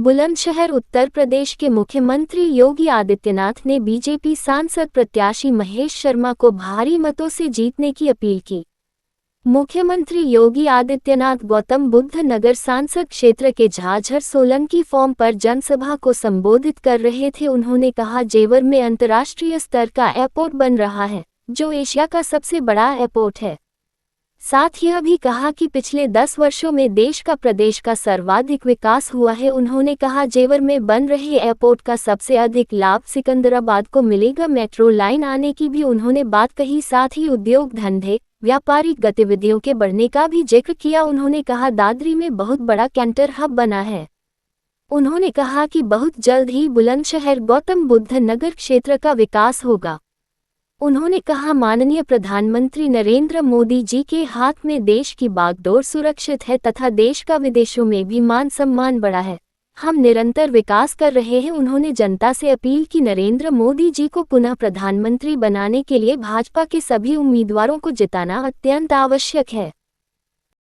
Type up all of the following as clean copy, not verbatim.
बुलंदशहर उत्तर प्रदेश के मुख्यमंत्री योगी आदित्यनाथ ने बीजेपी सांसद प्रत्याशी महेश शर्मा को भारी मतों से जीतने की अपील की। मुख्यमंत्री योगी आदित्यनाथ गौतम बुद्ध नगर सांसद क्षेत्र के झाझर सोलंकी फॉर्म पर जनसभा को संबोधित कर रहे थे। उन्होंने कहा, जेवर में अंतर्राष्ट्रीय स्तर का एयरपोर्ट बन रहा है, जो एशिया का सबसे बड़ा एयरपोर्ट है। साथ यह भी कहा कि पिछले 10 वर्षों में देश का प्रदेश का सर्वाधिक विकास हुआ है। उन्होंने कहा, जेवर में बन रहे एयरपोर्ट का सबसे अधिक लाभ सिकंदराबाद को मिलेगा। मेट्रो लाइन आने की भी उन्होंने बात कही। साथ ही उद्योग धंधे, व्यापारिक गतिविधियों के बढ़ने का भी जिक्र किया। उन्होंने कहा, दादरी में बहुत बड़ा कैंटर हब बना है। उन्होंने कहा कि बहुत जल्द ही बुलंदशहर गौतम बुद्ध नगर क्षेत्र का विकास होगा। उन्होंने कहा, माननीय प्रधानमंत्री नरेंद्र मोदी जी के हाथ में देश की बागडोर सुरक्षित है तथा देश का विदेशों में भी मान सम्मान बढ़ा है। हम निरंतर विकास कर रहे हैं। उन्होंने जनता से अपील की, नरेंद्र मोदी जी को पुनः प्रधानमंत्री बनाने के लिए भाजपा के सभी उम्मीदवारों को जिताना अत्यंत आवश्यक है।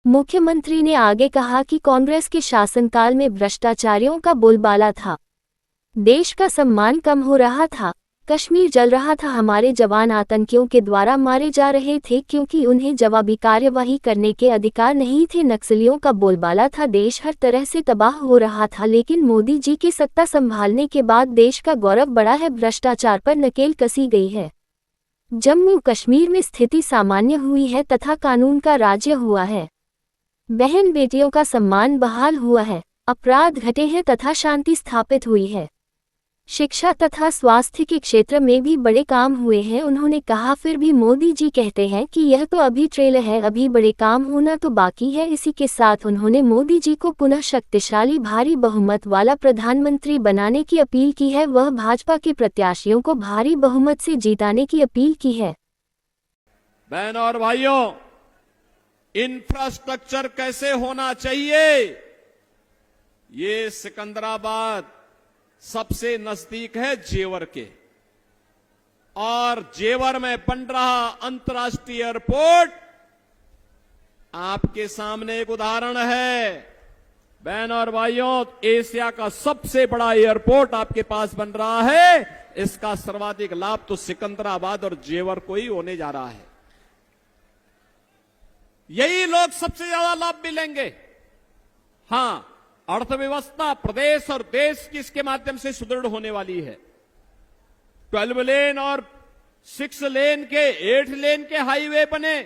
मुख्यमंत्री ने आगे कहा कि कांग्रेस के शासनकाल में भ्रष्टाचारियों का बोलबाला था, देश का सम्मान कम हो रहा था, कश्मीर जल रहा था, हमारे जवान आतंकियों के द्वारा मारे जा रहे थे क्योंकि उन्हें जवाबी कार्यवाही करने के अधिकार नहीं थे, नक्सलियों का बोलबाला था, देश हर तरह से तबाह हो रहा था। लेकिन मोदी जी की सत्ता संभालने के बाद देश का गौरव बढ़ा है, भ्रष्टाचार पर नकेल कसी गई है। जम्मू कश्मीर में स्थिति सामान्य हुई है तथा कानून का राज्य हुआ है। बहन बेटियों का सम्मान बहाल हुआ है, अपराध घटे हैं तथा शांति स्थापित हुई है। शिक्षा तथा स्वास्थ्य के क्षेत्र में भी बड़े काम हुए हैं। उन्होंने कहा, फिर भी मोदी जी कहते हैं कि यह तो अभी ट्रेल है, अभी बड़े काम होना तो बाकी है। इसी के साथ उन्होंने मोदी जी को पुनः शक्तिशाली भारी बहुमत वाला प्रधानमंत्री बनाने की अपील की है। वह भाजपा के प्रत्याशियों को भारी बहुमत से जीताने की अपील की है। बहनों और भाइयों, इंफ्रास्ट्रक्चर कैसे होना चाहिए, ये सिकंदराबाद सबसे नजदीक है जेवर के, और जेवर में बन रहा अंतर्राष्ट्रीय एयरपोर्ट आपके सामने एक उदाहरण है। बहनों और भाइयों, एशिया का सबसे बड़ा एयरपोर्ट आपके पास बन रहा है। इसका सर्वाधिक लाभ तो सिकंदराबाद और जेवर को ही होने जा रहा है। यही लोग सबसे ज्यादा लाभ मिलेंगे। हां, अर्थव्यवस्था प्रदेश और देश की इसके माध्यम से सुदृढ़ होने वाली है। 12 लेन और 6 लेन के 8 लेन के हाईवे बने,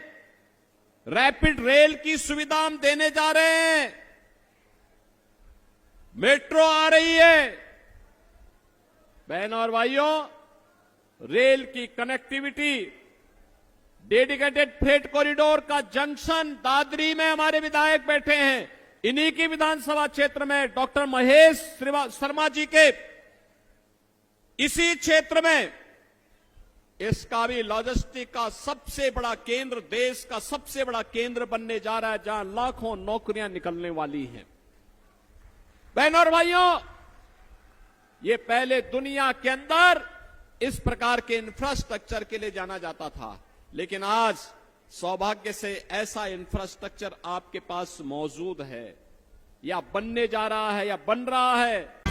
रैपिड रेल की सुविधा हम देने जा रहे हैं, मेट्रो आ रही है। बहनों और भाइयों, रेल की कनेक्टिविटी, डेडिकेटेड फ्रेट कॉरिडोर का जंक्शन दादरी में हमारे विधायक बैठे हैं। इन्हीं की विधानसभा क्षेत्र में डॉक्टर महेश शर्मा जी के इसी क्षेत्र में इसका भी लॉजिस्टिक का सबसे बड़ा केंद्र, देश का सबसे बड़ा केंद्र बनने जा रहा है, जहां लाखों नौकरियां निकलने वाली हैं। बहनों और भाइयों, ये पहले दुनिया के अंदर इस प्रकार के इंफ्रास्ट्रक्चर के लिए जाना जाता था, लेकिन आज सौभाग्य से ऐसा इंफ्रास्ट्रक्चर आपके पास मौजूद है, या बनने जा रहा है या बन रहा है।